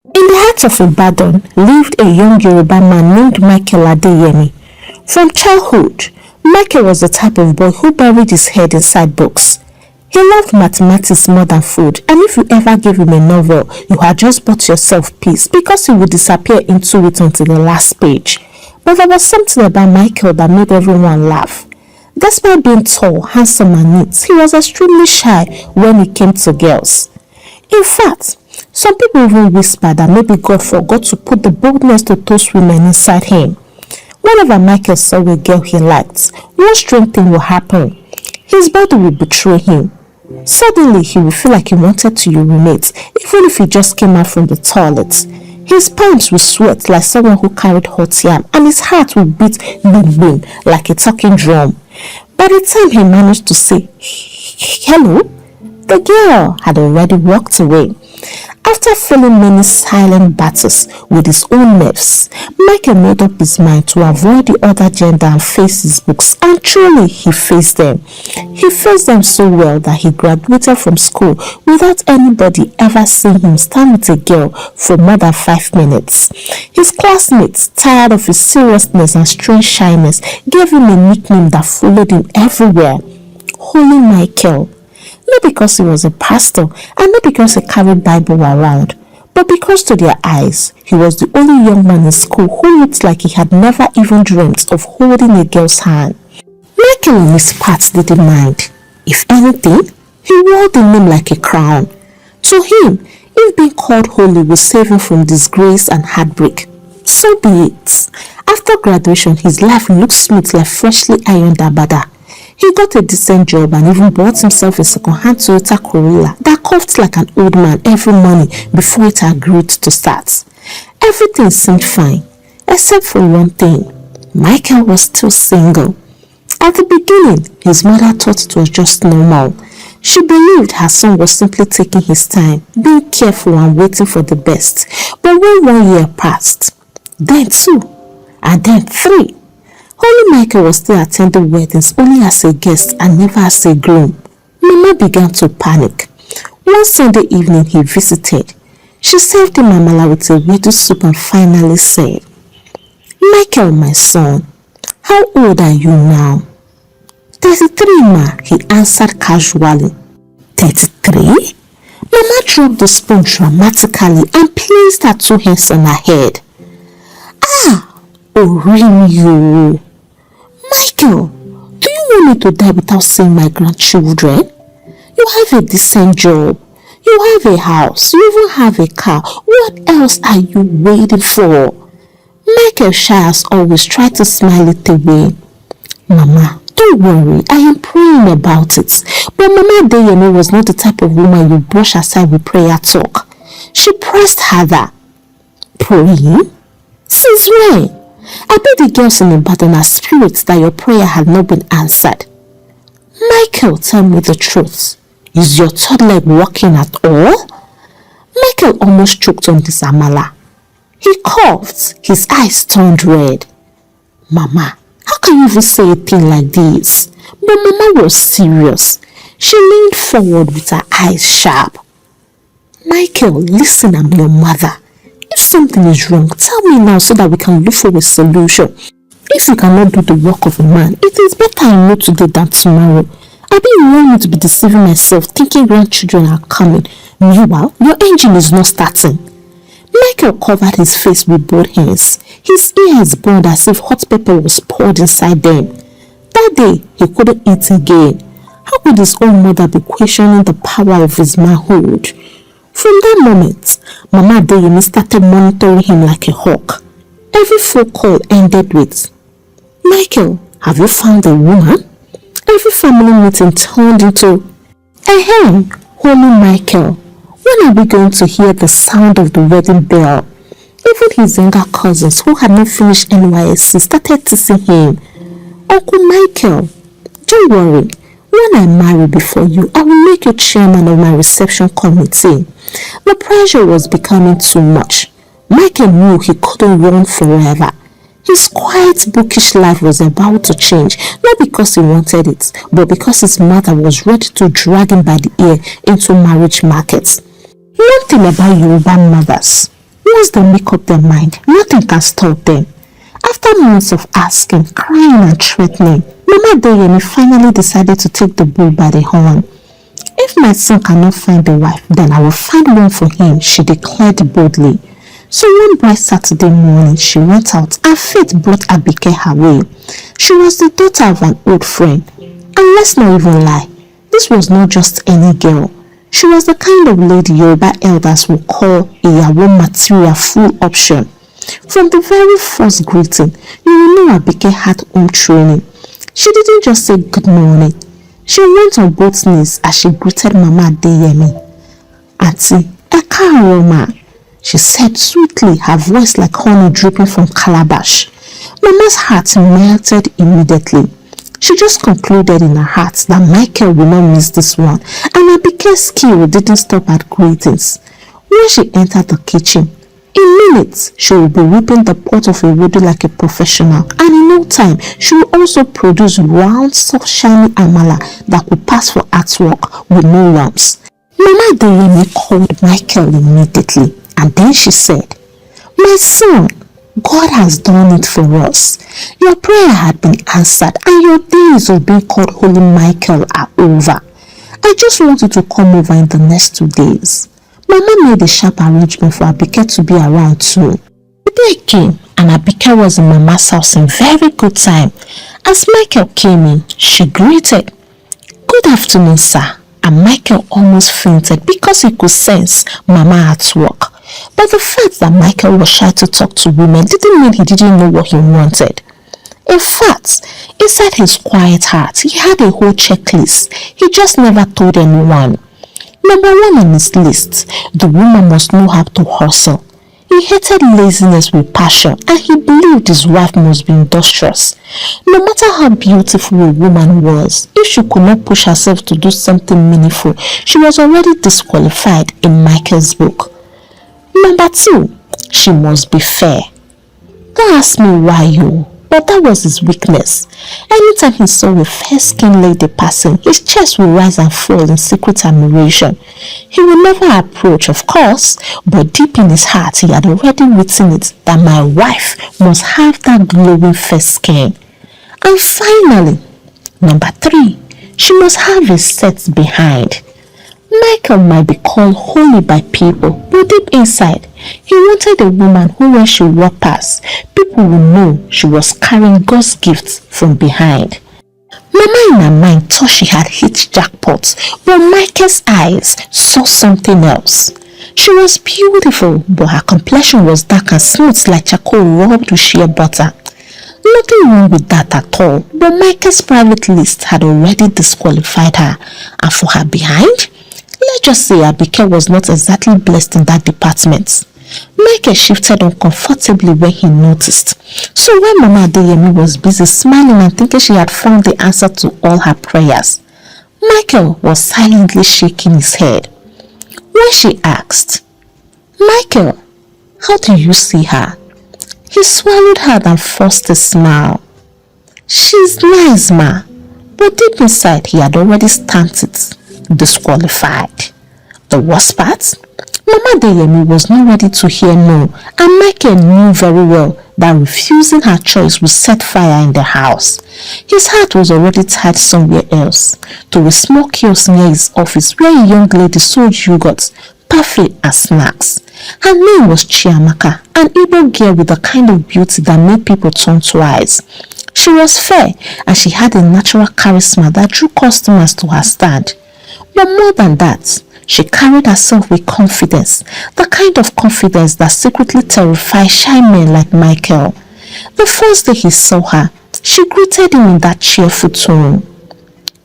In the heart of Ibadan lived a young Yoruba man named Michael Adeyemi. From childhood, Michael was the type of boy who buried his head inside books. He loved mathematics more than food, and if you ever gave him a novel, you had just bought yourself peace because he would disappear into it until the last page. But there was something about Michael that made everyone laugh. Despite being tall, handsome and neat, he was extremely shy when it came to girls. In fact, some people even whispered that maybe God forgot to put the boldness to those women inside him. Whenever Michael saw a girl he liked, one strange thing would happen. His body would betray him. Suddenly, he would feel like he wanted to urinate, even if he just came out from the toilet. His palms would sweat like someone who carried hot yam, and his heart would beat boom like a talking drum. By the time he managed to say, "Hello," the girl had already walked away. After feeling many silent battles with his own nerves, Michael made up his mind to avoid the other gender and face his books, and truly he faced them. He faced them so well that he graduated from school without anybody ever seeing him stand with a girl for more than 5 minutes. His classmates, tired of his seriousness and strange shyness, gave him a nickname that followed him everywhere: Holy Michael. Not because he was a pastor and not because he carried Bible around, but because to their eyes, he was the only young man in school who looked like he had never even dreamt of holding a girl's hand. Michael on his part didn't mind. If anything, he wore the name like a crown. To him, if being called holy would save him from disgrace and heartbreak, so be it. After graduation, his life looked smooth like freshly ironed abada. He got a decent job and even bought himself a second-hand Toyota Corolla that coughed like an old man every morning before it agreed to start. Everything seemed fine, except for one thing. Michael was still single. At the beginning, his mother thought it was just normal. She believed her son was simply taking his time, being careful and waiting for the best. But when 1 year passed, then 2, and then 3, Holy Michael was still attending weddings only as a guest and never as a groom. Mama began to panic. One Sunday evening he visited. She served him amala with a wedu soup and finally said, "Michael, my son, how old are you now?" "33, ma," he answered casually. 33? Mama dropped the spoon dramatically and placed her 2 hands on her head. "Ah, you. Michael, do you want me to die without seeing my grandchildren? You have a decent job. You have a house. You even have a car. What else are you waiting for?" Michael shy as always tried to smile it away. "Mama, don't worry. I am praying about it." But Mama Adeyemi was not the type of woman you brush aside with prayer talk. She pressed harder. "Praying? Since when? I bet the girls in Ibadan are spirits that your prayer had not been answered." "Michael, tell me the truth. Is your third leg working at all?" Michael almost choked on this amala. He coughed, his eyes turned red. "Mama, how can you even say a thing like this?" But Mama was serious. She leaned forward with her eyes sharp. "Michael, listen, I'm your mother. If something is wrong, tell me now so that we can look for a solution. If you cannot do the work of a man, it is better I know today than tomorrow. I don't want me to be deceiving myself thinking grandchildren are coming. Meanwhile, your engine is not starting." Michael covered his face with both hands. His ears burned as if hot pepper was poured inside them. That day, he couldn't eat again. How could his own mother be questioning the power of his manhood? From that moment, Mama Adeyemi started monitoring him like a hawk. Every phone call ended with, "Michael, have you found a woman?" Every family meeting turned into, Holy Michael, when are we going to hear the sound of the wedding bell?" Even his younger cousins who had not finished NYSC started teasing him. "Uncle Michael, don't worry. When I marry before you, I will make you chairman of my reception committee." The pressure was becoming too much. Michael knew he couldn't run forever. His quiet, bookish life was about to change, not because he wanted it, but because his mother was ready to drag him by the ear into marriage markets. One thing about Yoruba mothers, Once they make up their mind, nothing can stop them. After months of asking, crying and threatening, Mama Deyemi finally decided to take the bull by the horn. If my son cannot find a wife, then I will find one for him, she declared boldly. So one bright Saturday morning, she went out and fate brought Abike her way. She was the daughter of an old friend. And let's not even lie, this was not just any girl. She was the kind of lady Yoruba elders would call a yawo material full option. From the very first greeting, you will know Abike had home training. She didn't just say good morning. She went on both knees as she greeted Mama Deyemi. Auntie, Ekaaro ma, she said sweetly, her voice like honey dripping from calabash. Mama's heart melted immediately. She just concluded in her heart that Michael will not miss this one, and Abike's skill didn't stop at greetings. When she entered the kitchen, in minutes, she will be whipping the pot of ewedu like a professional, and in no time, she will also produce round, soft, shiny amala that could pass for artwork with no lumps. Mama Deyemi called Michael immediately, and then she said, "My son, God has done it for us. Your prayer had been answered, and your days of being called Holy Michael are over. I just want you to come over in the next 2 days." Mama made a sharp arrangement for Abike to be around too. The day came, and Abike was in Mama's house in very good time. As Michael came in, she greeted, "Good afternoon, sir," and Michael almost fainted because he could sense Mama at work. But the fact that Michael was shy to talk to women didn't mean he didn't know what he wanted. In fact, inside his quiet heart, he had a whole checklist. He just never told anyone. Number 1 on his list, the woman must know how to hustle. He hated laziness with passion, and he believed his wife must be industrious. No matter how beautiful a woman was, if she could not push herself to do something meaningful, she was already disqualified in Michael's book. Number 2, she must be fair. Don't ask me why but that was his weakness. Anytime he saw a fair-skinned lady passing, his chest would rise and fall in secret admiration. He would never approach, of course, but deep in his heart he had already written it that my wife must have that glowing fair skin. And finally, number 3, she must have a set behind. Michael might be called holy by people, but deep inside, he wanted a woman who, when she walked past, people would know she was carrying God's gifts from behind. Mama in her mind thought she had hit jackpot, but Michael's eyes saw something else. She was beautiful, but her complexion was dark and smooth like charcoal rubbed with shea butter. Nothing wrong with that at all, but Michael's private list had already disqualified her, and for her behind, let's just say Abike was not exactly blessed in that department. Michael shifted uncomfortably when he noticed. So when Mama Deyemi was busy smiling and thinking she had found the answer to all her prayers, Michael was silently shaking his head. When she asked, "Michael, how do you see her?" he swallowed hard and forced a smile. "She's nice, ma," but deep inside he had already stamped it. Disqualified. The worst part? Mama Deyemi was not ready to hear no, and Michael knew very well that refusing her choice would set fire in the house. His heart was already tied somewhere else, to a small kiosk near his office where a young lady sold yogurt, parfait and snacks. Her name was Chiamaka, an Igbo girl with the kind of beauty that made people turn twice. She was fair, and she had a natural charisma that drew customers to her stand. But more than that, she carried herself with confidence, the kind of confidence that secretly terrified shy men like Michael. The first day he saw her, she greeted him in that cheerful tone.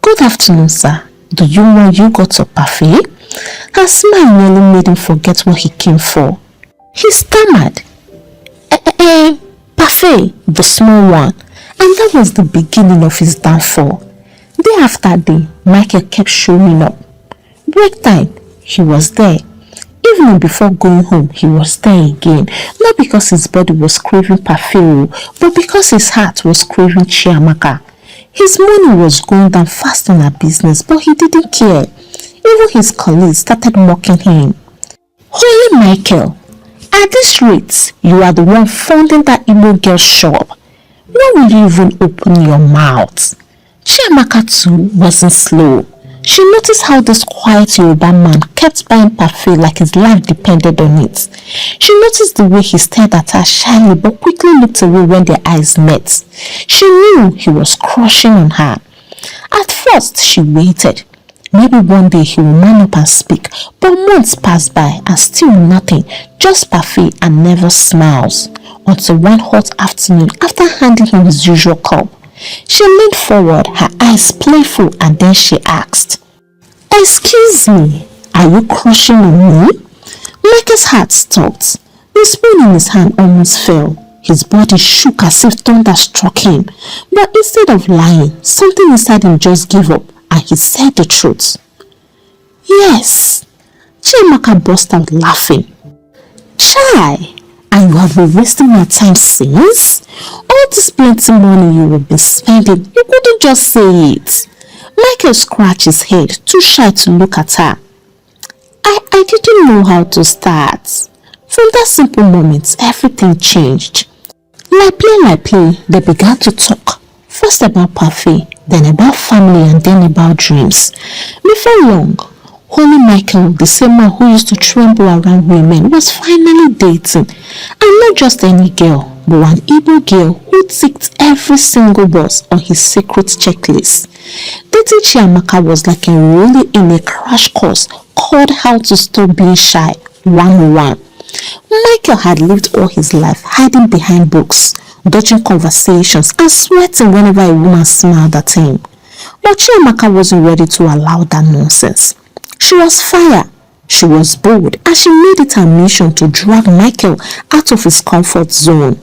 "Good afternoon, sir. Do you want yogurt or parfait?" Her smile nearly made him forget what he came for. He stammered, "Parfait, the small one," and that was the beginning of his downfall. Day after day, Michael kept showing up. Break time, he was there. Evening before going home, he was there again. Not because his body was craving parfait, but because his heart was craving Chiamaka. His money was going down fast in her business, but he didn't care. Even his colleagues started mocking him. "Holy Michael, At this rate, you are the one funding that Igbo girl's shop. When will you even open your mouth? Chiamaka too wasn't slow. She noticed how this quiet Yoruba man kept buying parfait like his life depended on it. She noticed the way he stared at her shyly but quickly looked away when their eyes met. She knew he was crushing on her. At first, she waited. Maybe one day he will man up and speak, but months passed by and still nothing, just parfait and never smiles. Until one hot afternoon, after handing him his usual cup, she leaned forward, her eyes playful, and then she asked, "Excuse me, are you crushing on me?" Michael's heart stopped. The spoon in his hand almost fell. His body shook as if thunder struck him. But instead of lying, something inside him just gave up, and he said the truth. "Yes." Chiamaka burst out laughing. "Chai, and you have been wasting my time since? All this plenty money you have been spending, you couldn't just say it." Michael scratched his head, too shy to look at her. I didn't know how to start. From that simple moment, everything changed. Like play, they began to talk. First about parfait, then about family, and then about dreams. Before long, Holy Michael, the same man who used to tremble around women, was finally dating. And not just any girl, but one Igbo girl who ticked every single box on his secret checklist. Dating Chiamaka was like enrolling in a crash course called How to Stop Being Shy 101. Michael had lived all his life hiding behind books, dodging conversations, and sweating whenever a woman smiled at him. But Chiamaka wasn't ready to allow that nonsense. She was fire, she was bold, and she made it her mission to drag Michael out of his comfort zone.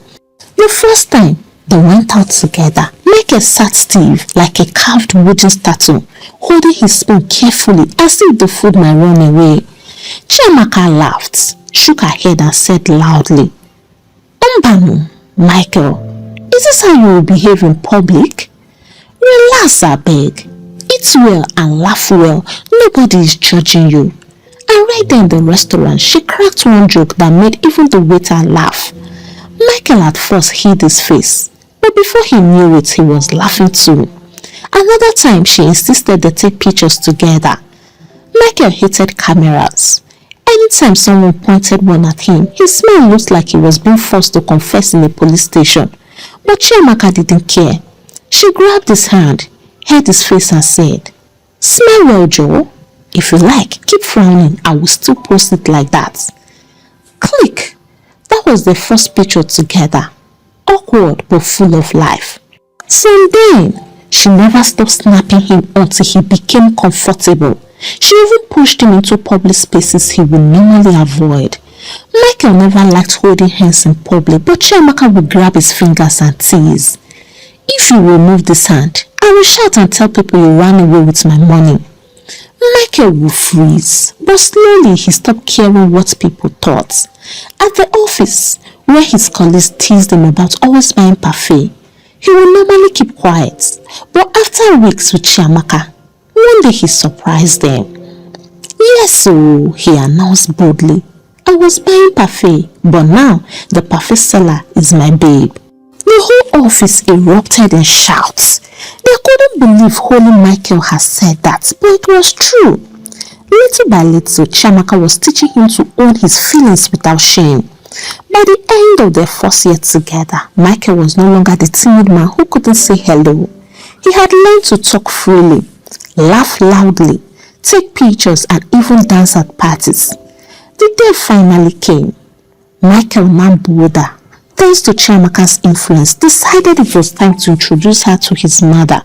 The first time they went out together, Michael sat stiff like a carved wooden statue, holding his spoon carefully as if the food might run away. Chiamaka laughed, shook her head and said loudly, "Umbanu, Michael, is this how you will behave in public? Relax, I beg. Eat well and laugh well. Nobody is judging you." And right there in the restaurant, she cracked one joke that made even the waiter laugh. Michael at first hid his face, but before he knew it, he was laughing too. Another time, she insisted they take pictures together. Michael hated cameras. Anytime someone pointed one at him, his smile looked like he was being forced to confess in a police station. But Chiamaka didn't care. She grabbed his hand, held his face and said, "Smile well, Joe. If you like, keep frowning. I will still post it like that." Click. That was the first picture together. Awkward but full of life. From then, she never stopped snapping him until he became comfortable. She even pushed him into public spaces he would normally avoid. Michael never liked holding hands in public, but Chiamaka would grab his fingers and tease. "If you remove this hand, I will shout and tell people you ran away with my money." Michael would freeze, but slowly he stopped caring what people thought. At the office, where his colleagues teased him about always buying parfait, he would normally keep quiet. But after weeks with Chiamaka, one day he surprised them. "Yes, so," he announced boldly, "I was buying parfait, but now the parfait seller is my babe." The whole office erupted in shouts. They couldn't believe Holy Michael had said that, but it was true. Little by little, Chiamaka was teaching him to own his feelings without shame. By the end of their first year together, Michael was no longer the timid man who couldn't say hello. He had learned to talk freely, laugh loudly, take pictures, and even dance at parties. The day finally came. Michael, now bolder, thanks to Chiamaka's influence, decided it was time to introduce her to his mother.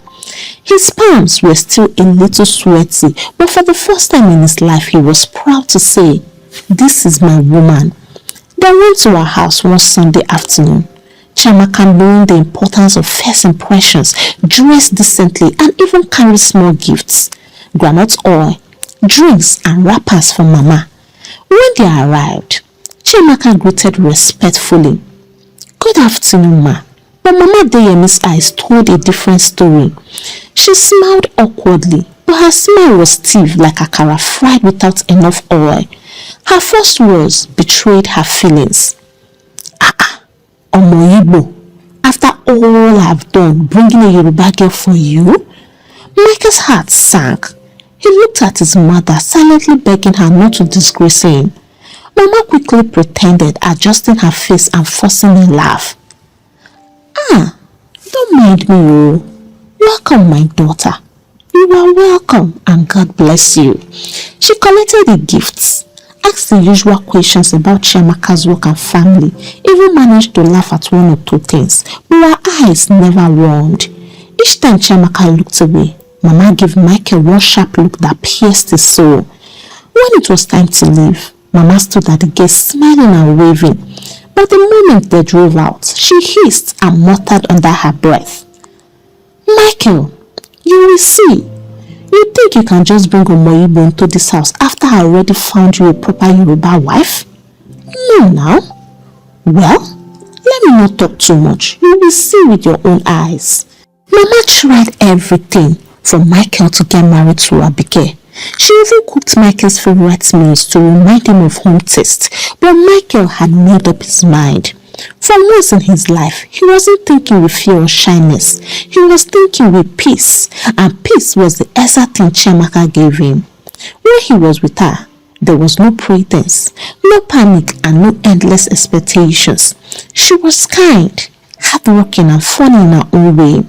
His palms were still a little sweaty, but for the first time in his life, he was proud to say, "This is my woman." They went to her house one Sunday afternoon. Chiamaka, knowing the importance of first impressions, dressed decently and even carried small gifts, groundnut oil, drinks, and wrappers for Mama. When they arrived, Chiamaka greeted respectfully. "Good afternoon, Ma." But Mama Deyemi's eyes told a different story. She smiled awkwardly, but her smile was stiff like akara fried without enough oil. Her first words betrayed her feelings. Omoyibo, after all I've done bringing a Yoruba girl for you? Michael's heart sank. He looked at his mother, silently begging her not to disgrace him. Mama quickly pretended, adjusting her face and forcing a laugh. Don't mind me, oh. Welcome, my daughter. You are welcome and God bless you. She collected the gifts, asked the usual questions about Chiamaka's work and family, even managed to laugh at one or two things, but her eyes never warmed. Each time Chiamaka looked away, Mama gave Michael one sharp look that pierced his soul. When it was time to leave, Mama stood at the gate smiling and waving, but the moment they drove out, she hissed and muttered under her breath. Michael, you will see. You think you can just bring Omoyibo into this house after I already found you a proper Yoruba wife? No now. Well, let me not talk too much. You will see with your own eyes. Mama tried everything for Michael to get married to Abike. She even cooked Michael's favorite meals to remind him of home taste, but Michael had made up his mind. For once in his life, he wasn't thinking with fear or shyness. He was thinking with peace, and peace was the exact thing Chiamaka gave him. When he was with her, there was no pretense, no panic, and no endless expectations. She was kind, hardworking, and funny in her own way.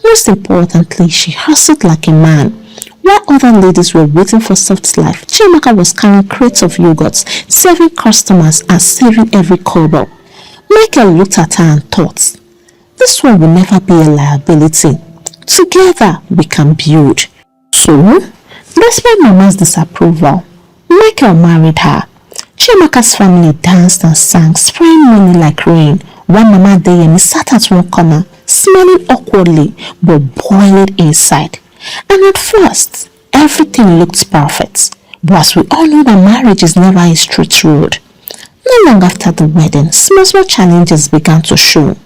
Most importantly, she hustled like a man. While other ladies were waiting for soft life, Chiamaka was carrying crates of yogurts, serving customers, and saving every kobo. Michael looked at her and thought, this one will never be a liability. Together we can build. So, despite Mama's disapproval, Michael married her. Chiamaka's family danced and sang, spraying money like rain, while Mama Deyemi sat at one corner, smiling awkwardly but boiling inside. And at first, everything looked perfect. But as we all know that marriage is never a straight road. Not long after the wedding, small challenges began to show.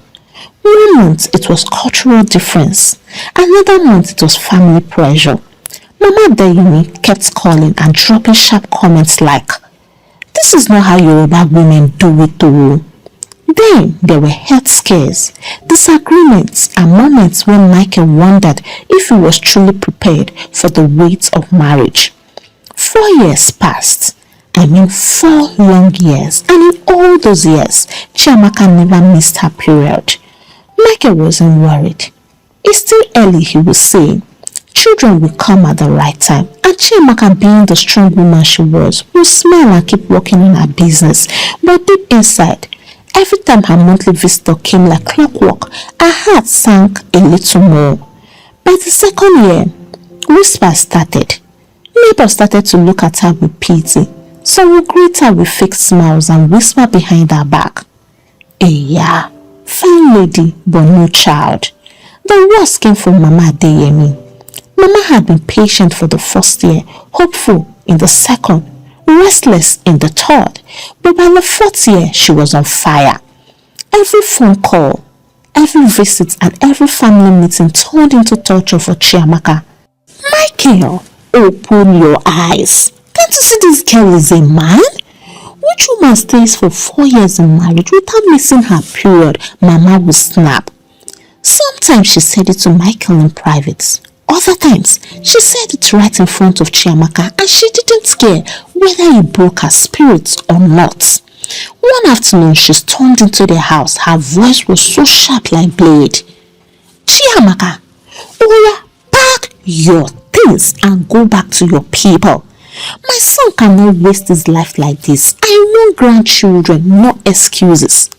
One month it was cultural difference. Another month it was family pressure. Mama Deyemi kept calling and dropping sharp comments like, this is not how Yoruba women do it though. Then there were health scares, disagreements, and moments when Michael wondered if he was truly prepared for the weight of marriage. 4 years passed. 4 long years, and in all those years, Chiamaka never missed her period. Michael wasn't worried. It's still early, he was saying. Children will come at the right time, and Chiamaka, being the strong woman she was, would smile and keep working on her business. But deep inside, every time her monthly visitor came like clockwork, her heart sank a little more. By the second year, whispers started. Neighbors started to look at her with pity. Some would greet her with fake smiles and whisper behind her back, yeah, fine lady, but no child. The worst came from Mama Deyemi. Mama had been patient for the first year, hopeful in the second, restless in the third, but by the fourth year, she was on fire. Every phone call, every visit, and every family meeting turned into torture for Chiamaka. Michael, open your eyes. Can't you see this girl is a man? Which woman stays for 4 years in marriage without missing her period? Mama will snap. Sometimes she said it to Michael in private. Other times, she said it right in front of Chiamaka, and she didn't care whether he broke her spirit or not. One afternoon, she stormed into the house. Her voice was so sharp like blade. Chiamaka, Oya, pack your things and go back to your people. My son cannot waste his life like this. I want grandchildren, no excuses.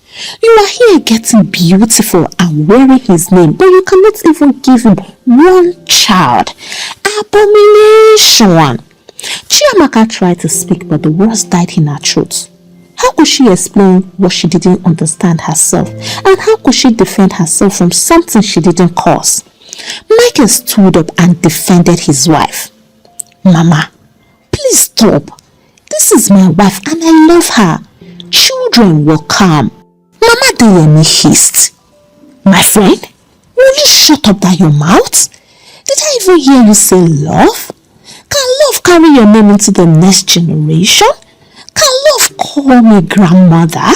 You are here getting beautiful and wearing his name, but you cannot even give him one child. Abomination! Chiamaka tried to speak, but the words died in her throat. How could she explain what she didn't understand herself? And how could she defend herself from something she didn't cause? Michael stood up and defended his wife. Mama, please stop. This is my wife and I love her. Children will come. Mama Deyemi hissed. My friend, will you shut up that your mouth? Did I even hear you say love? Can love carry your name into the next generation? love call me grandmother?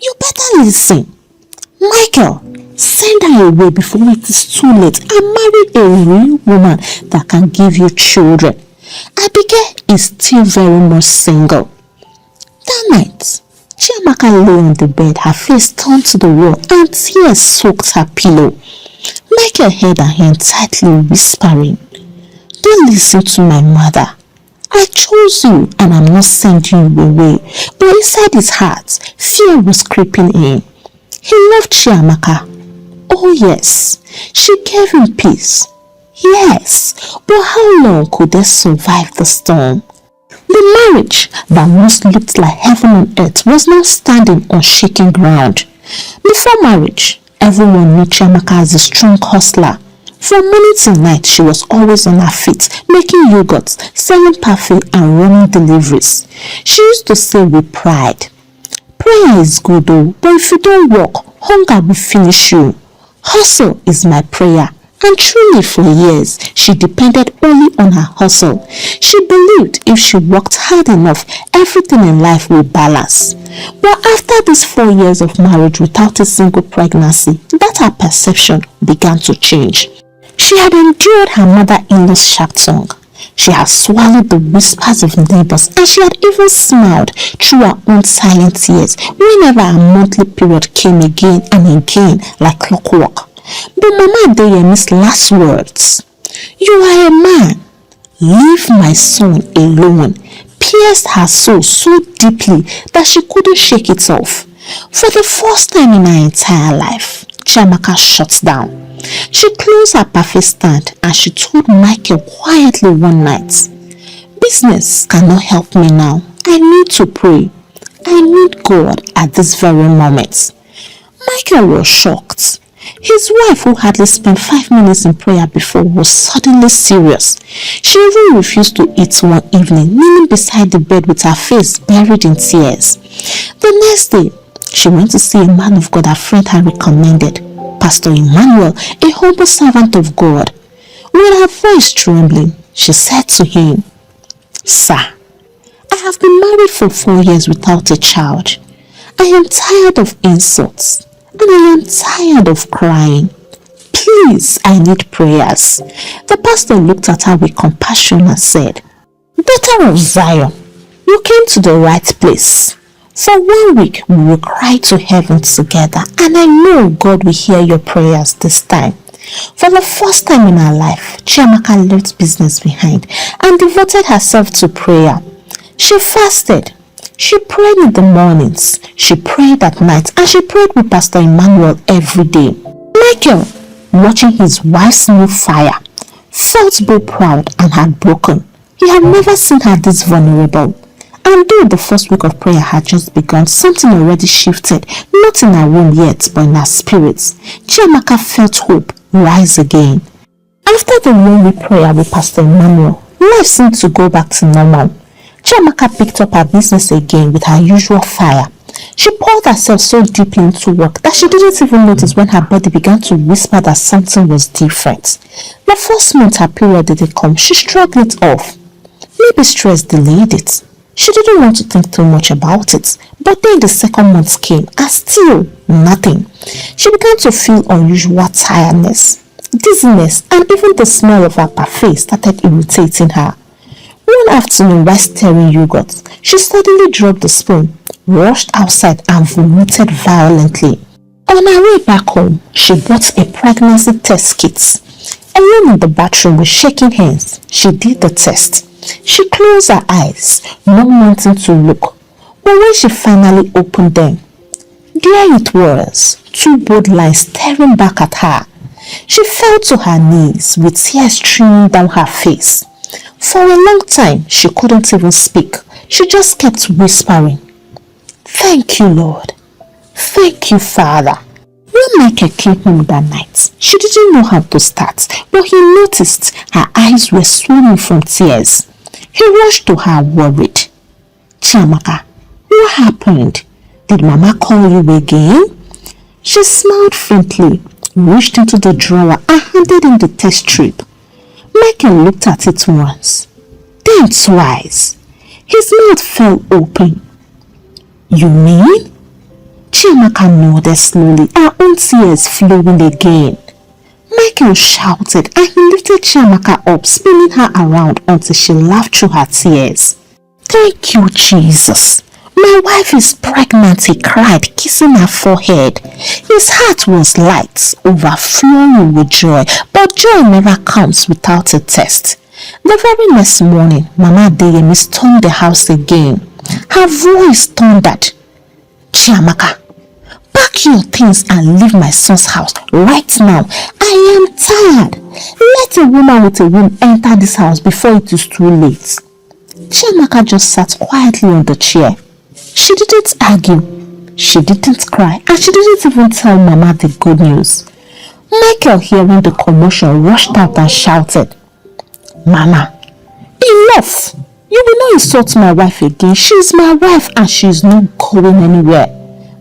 You better listen. Michael, send her away before it is too late and marry a real woman that can give you children. Abigail is still very much single. That night, Chiamaka lay on the bed, her face turned to the wall and tears soaked her pillow. Michael held her hand tightly, whispering, "Don't listen to my mother. I chose you and I'm not sending you away." But inside his heart, fear was creeping in. He loved Chiamaka. Oh yes, she gave him peace. Yes, but how long could they survive the storm? The marriage that once looked like heaven on earth was now standing on shaking ground. Before marriage, everyone knew Chiamaka as a strong hustler. From morning till night, she was always on her feet, making yogurts, selling perfume and running deliveries. She used to say with pride, "Prayer is good though, but if you don't work, hunger will finish you. Hustle is my prayer." And truly for years, she depended only on her hustle. She believed if she worked hard enough, everything in life will balance. But after these 4 years of marriage without a single pregnancy, that her perception began to change. She had endured her mother-in-law's sharp tongue. She had swallowed the whispers of neighbors, and she had even smiled through her own silent tears whenever her monthly period came again and again like clockwork. But Mama Adeyemi's last words, "You are a man, leave my son alone," pierced her soul so deeply that she couldn't shake it off. For the first time in her entire life, Chiamaka shut down. She closed her perfect stand and she told Michael quietly one night, "Business cannot help me now. I need to pray. I need God at this very moment." Michael was shocked. His wife, who hardly spent 5 minutes in prayer before, was suddenly serious. She even refused to eat one evening, kneeling beside the bed with her face buried in tears. The next day, she went to see a man of God her friend had recommended, Pastor Emmanuel, a humble servant of God. With her voice trembling, she said to him, "Sir, I have been married for 4 years without a child. I am tired of insults. And I am tired of crying. Please, I need prayers." The pastor looked at her with compassion and said, "Daughter of Zion, you came to the right place. For 1 week, we will cry to heaven together, and I know God will hear your prayers this time." For the first time in her life, Chiamaka left business behind and devoted herself to prayer. She fasted. She prayed in the mornings, she prayed at night, and she prayed with Pastor Emmanuel every day. Michael, watching his wife's new fire, felt both proud and heartbroken. He had never seen her this vulnerable. And though the first week of prayer had just begun, something already shifted, not in her womb yet, but in her spirits. Chiamaka felt hope rise again. After the 1 week prayer with Pastor Emmanuel, life seemed to go back to normal. Chiamaka picked up her business again with her usual fire. She poured herself so deeply into work that she didn't even notice when her body began to whisper that something was different. The first month her period didn't come, she shrugged it off. Maybe stress delayed it. She didn't want to think too much about it. But then the second month came and still nothing. She began to feel unusual tiredness, dizziness, and even the smell of her parfait started irritating her. One afternoon, while stirring yogurt, she suddenly dropped the spoon, rushed outside and vomited violently. On her way back home, she bought a pregnancy test kit. Alone in the bathroom with shaking hands, she did the test. She closed her eyes, not wanting to look. But when she finally opened them, there it was, 2 bold lines staring back at her. She fell to her knees with tears streaming down her face. For a long time, she couldn't even speak. She just kept whispering, "Thank you, Lord. Thank you, Father." When Michael came home that night, she didn't know how to start, but he noticed her eyes were swollen from tears. He rushed to her worried. "Chiamaka, what happened? Did Mama call you again?" She smiled faintly, reached into the drawer and handed him the test strip. Michael looked at it once, then twice. His mouth fell open. You mean? Chiamaka nodded slowly, her own tears flowing again. Michael shouted and he lifted Chiamaka up, spinning her around until she laughed through her tears. Thank you, Jesus. My wife is pregnant, he cried, kissing her forehead. His heart was light, overflowing with joy, but joy never comes without a test. The very next morning, Mama Adeyemi stormed the house again. Her voice thundered, Chiamaka, pack your things and leave my son's house right now. I am tired. Let a woman with a womb enter this house before it is too late. Chiamaka just sat quietly on the chair. She didn't argue, she didn't cry, and she didn't even tell Mama the good news. Michael, hearing the commotion, rushed out and shouted, Mama, enough! You will not insult my wife again. She is my wife and she is not going anywhere.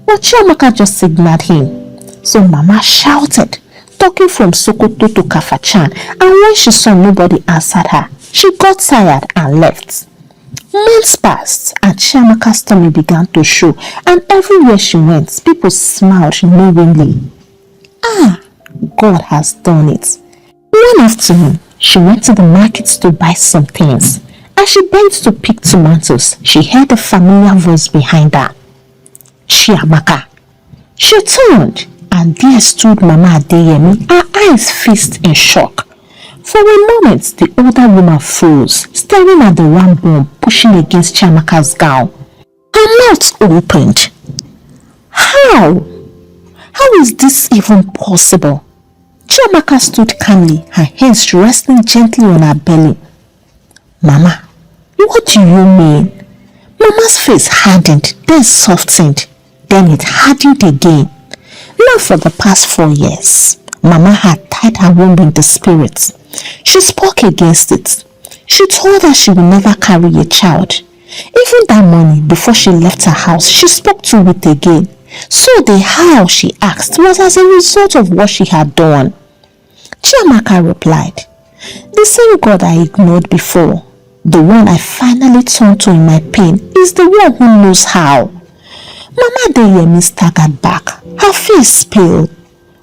But Chiamaka just ignored him. So Mama shouted, talking from Sokoto to Kafachan, and when she saw nobody answered her, she got tired and left. Months passed and Chiamaka's tummy began to show, and everywhere she went, people smiled knowingly. Ah, God has done it. One afternoon, she went to the market to buy some things. As she bent to pick tomatoes, she heard a familiar voice behind her. Chiamaka. She turned, and there stood Mama Adeyemi, her eyes fixed in shock. For a moment, the older woman froze, staring at the round bomb pushing against Chiamaka's gown. Her mouth opened. How? How is this even possible? Chiamaka stood calmly, her hands resting gently on her belly. Mama, what do you mean? Mama's face hardened, then softened, then it hardened again. Now for the past 4 years, Mama had tied her womb in the spirit. She spoke against it. She told her she would never carry a child. Even that morning, before she left her house, she spoke to it again. So the how she asked was as a result of what she had done. Chiamaka replied, the same God I ignored before, the one I finally turned to in my pain, is the one who knows how. Mama Adeyemi staggered back, her face pale.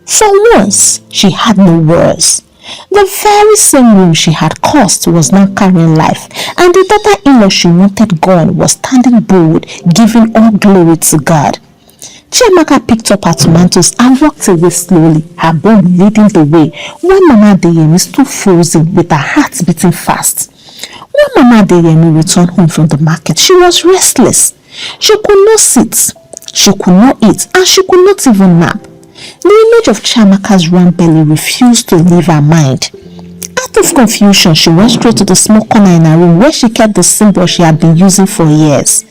For once, she had no words. The very same room she had cursed was now carrying life, and the daughter-in-law she wanted gone was standing bold, giving all glory to God. Chiamaka picked up her tomatoes and walked away slowly, her bum leading the way, while Mama Adeyemi stood frozen with her heart beating fast. When Mama Adeyemi returned home from the market, she was restless. She could not sit, she could not eat, and she could not even nap. The image of Chiamaka's round belly refused to leave her mind. Out of confusion, she went straight to the small corner in her room where she kept the symbol she had been using for years.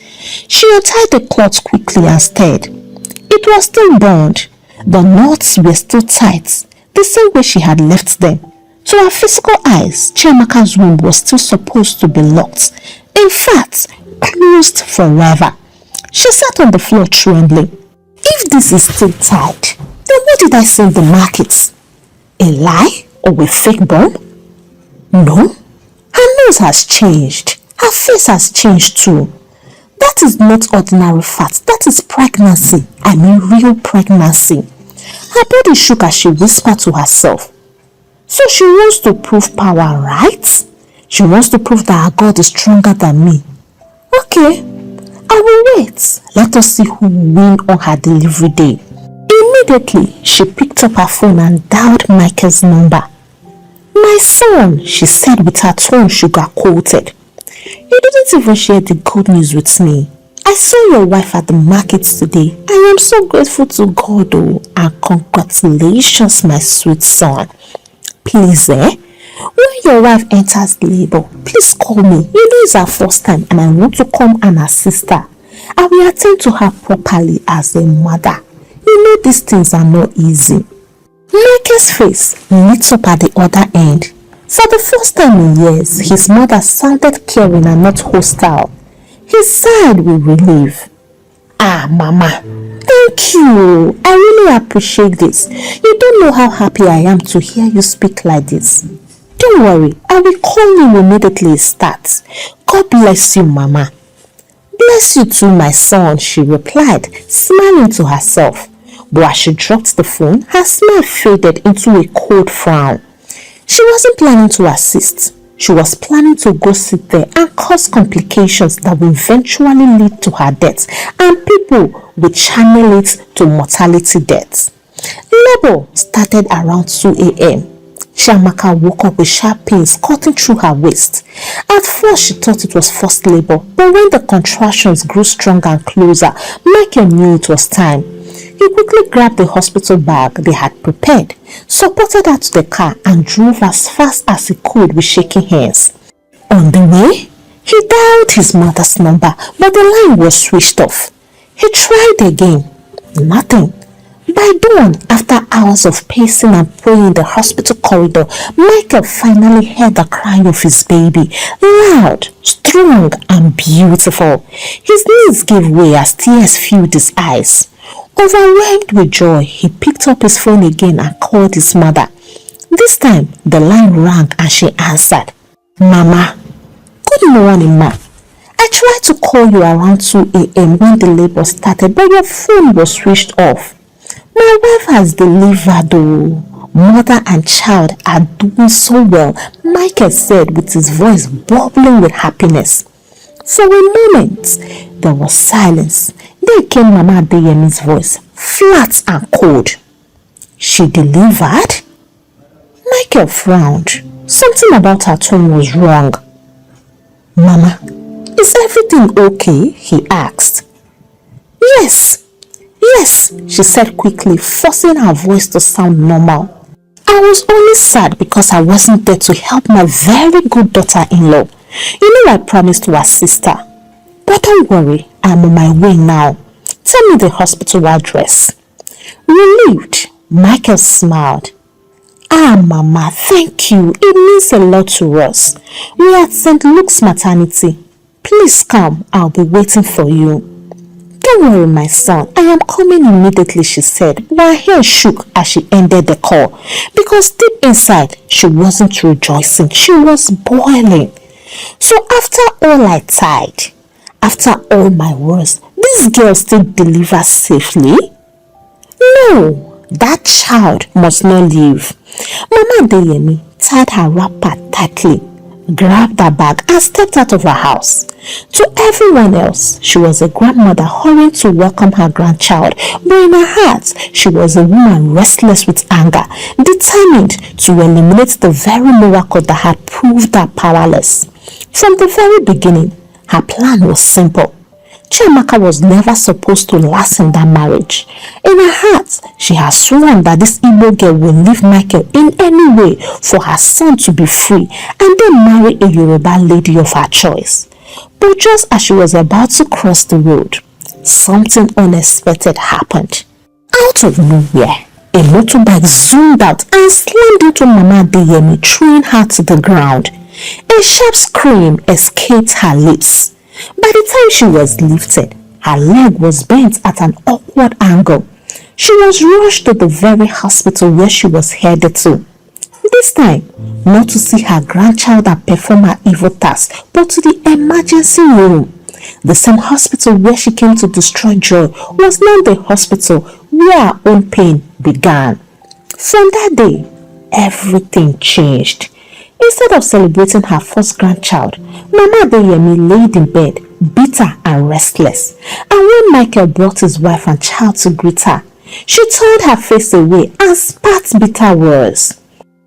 She untied the cloth quickly and stared. It was still bound. The knots were still tight, the same way she had left them. To her physical eyes, Chiamaka's womb was still supposed to be locked. In fact, closed forever. She sat on the floor trembling. If this is still tied, then what did I say in the market? A lie or a fake bomb? No. Her nose has changed. Her face has changed too. That is not ordinary fat. That is pregnancy. I mean real pregnancy. Her body shook as she whispered to herself. So she wants to prove power, right? She wants to prove that her God is stronger than me. Okay, I will wait. Let us see who will win on her delivery day. Immediately, she picked up her phone and dialed Michael's number. My son, she said with her tone sugar-coated. You didn't even share the good news with me. I saw your wife at the market today. I am so grateful to God, and congratulations, my sweet son. Please, when your wife enters labor, please call me. You know it's our first time and I want to come and assist her. I will attend to her properly as a mother. You know these things are not easy. Michael's face lit up at the other end. For the first time in years, his mother sounded caring and not hostile. He sighed with relief. Ah, Mama, thank you. I really appreciate this. You don't know how happy I am to hear you speak like this. Don't worry, I will call you immediately it starts. God bless you, Mama. "Bless you too, my son," she replied, smiling to herself. But as she dropped the phone, her smile faded into a cold frown. She wasn't planning to assist. She was planning to go sit there and cause complications that will eventually lead to her death, and people would channel it to mortality deaths. Labor started around 2 a.m. Chiamaka woke up with sharp pains cutting through her waist. At first she thought it was forced labor, but when the contractions grew stronger and closer, Michael knew it was time. He quickly grabbed the hospital bag they had prepared, supported her to the car, and drove as fast as he could with shaking hands. On the way, he dialed his mother's number, but the line was switched off. He tried again. Nothing. By dawn, after hours of pacing and praying in the hospital corridor, Michael finally heard the cry of his baby, loud, strong, and beautiful. His knees gave way as tears filled his eyes. Overwhelmed with joy, he picked up his phone again and called his mother. This time, the line rang and she answered. "Mama." "Good morning, ma. I tried to call you around 2 a.m. when the labor started, but your phone was switched off. My wife has delivered though. Mother and child are doing so well," Michael said with his voice bubbling with happiness. For a moment, there was silence. Then came Mama Adeyemi's voice, flat and cold. "She delivered?" Michael frowned. Something about her tone was wrong. "Mama, is everything okay?" he asked. Yes, she said quickly, forcing her voice to sound normal. "I was only sad because I wasn't there to help my very good daughter-in-law. You know I promised to assist her. But don't worry, I'm on my way now. Tell me the hospital address." Relieved, Michael smiled. "Ah, Mama, thank you. It means a lot to us. We are at St. Luke's maternity. Please come, I'll be waiting for you." "Don't worry, my son. I am coming immediately," she said, but her hair shook as she ended the call. Because deep inside, she wasn't rejoicing. She was boiling. So after all I tried, after all my words, this girl still delivers safely? No, that child must not leave. Mama Adeyemi tied her wrapper tightly, grabbed her bag and stepped out of her house. To everyone else, she was a grandmother hurrying to welcome her grandchild, but in her heart, she was a woman restless with anger, determined to eliminate the very miracle that had proved her powerless. From the very beginning, her plan was simple. Chiamaka was never supposed to last in that marriage. In her heart, she had sworn that this Igbo girl would leave Michael in any way for her son to be free and then marry a Yoruba lady of her choice. But just as she was about to cross the road, something unexpected happened. Out of nowhere, a motorbike zoomed out and slammed into Mama Adeyemi, throwing her to the ground. A sharp scream escaped her lips. By the time she was lifted, her leg was bent at an awkward angle. She was rushed to the very hospital where she was headed to. This time, not to see her grandchild and perform her evil task, but to the emergency room. The same hospital where she came to destroy joy was now the hospital where her own pain began. From that day, everything changed. Instead of celebrating her first grandchild, Mama Adeyemi laid in bed, bitter and restless. And when Michael brought his wife and child to greet her, she turned her face away and spat bitter words.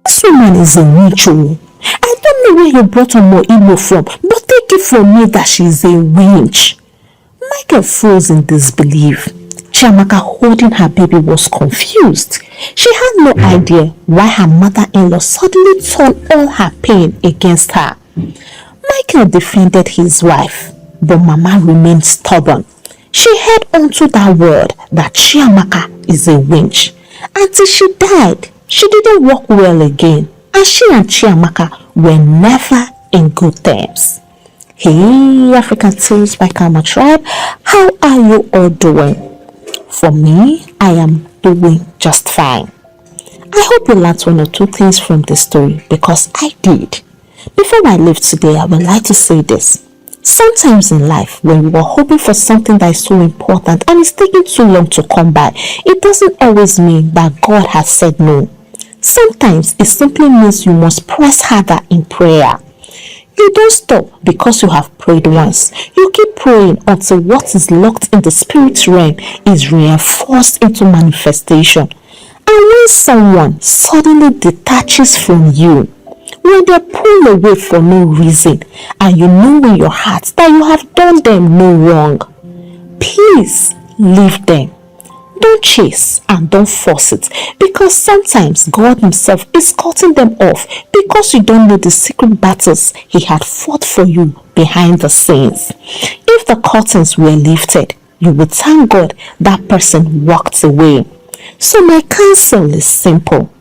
"This woman is a witch. I don't know where you brought Omo Igbo from, but take it from me that she is a witch." Michael froze in disbelief. Chiamaka, holding her baby, was confused. She had no idea why her mother-in-law suddenly turned all her pain against her. Michael defended his wife, but Mama remained stubborn. She held onto that word that Chiamaka is a witch. Until she died, she didn't walk well again, and she and Chiamaka were never in good terms. Hey, African Tales by Karma Tribe, how are you all doing? For me, I am doing just fine. I hope you learned one or two things from this story, because I did. Before I leave today, I would like to say this. Sometimes in life, when you are hoping for something that is so important and it's taking too long to come by, it doesn't always mean that God has said no. Sometimes it simply means you must press harder in prayer. You don't stop because you have prayed once. You keep praying until what is locked in the spirit realm is reinforced into manifestation. And when someone suddenly detaches from you, when they pull away for no reason, and you know in your heart that you have done them no wrong, please leave them. Don't chase and don't force it, because sometimes God himself is cutting them off because you don't know the secret battles he had fought for you behind the scenes. If the curtains were lifted, you would thank God that person walked away. So my counsel is simple.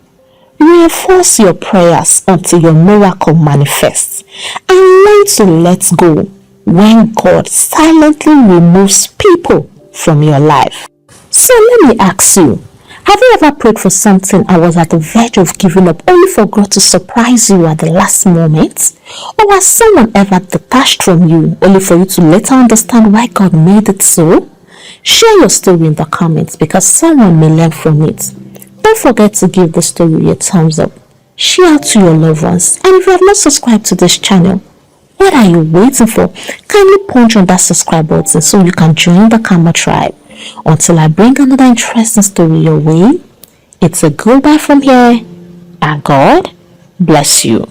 Reinforce your prayers until your miracle manifests, and learn to let go when God silently removes people from your life. So let me ask you, have you ever prayed for something and was at the verge of giving up only for God to surprise you at the last moment? Or has someone ever detached from you only for you to later understand why God made it so? Share your story in the comments because someone may learn from it. Don't forget to give the story a thumbs up. Share to your loved ones. And if you have not subscribed to this channel, what are you waiting for? Kindly punch on that subscribe button so you can join the Karma tribe. Until I bring another interesting story your way, it's a goodbye from here, and God bless you.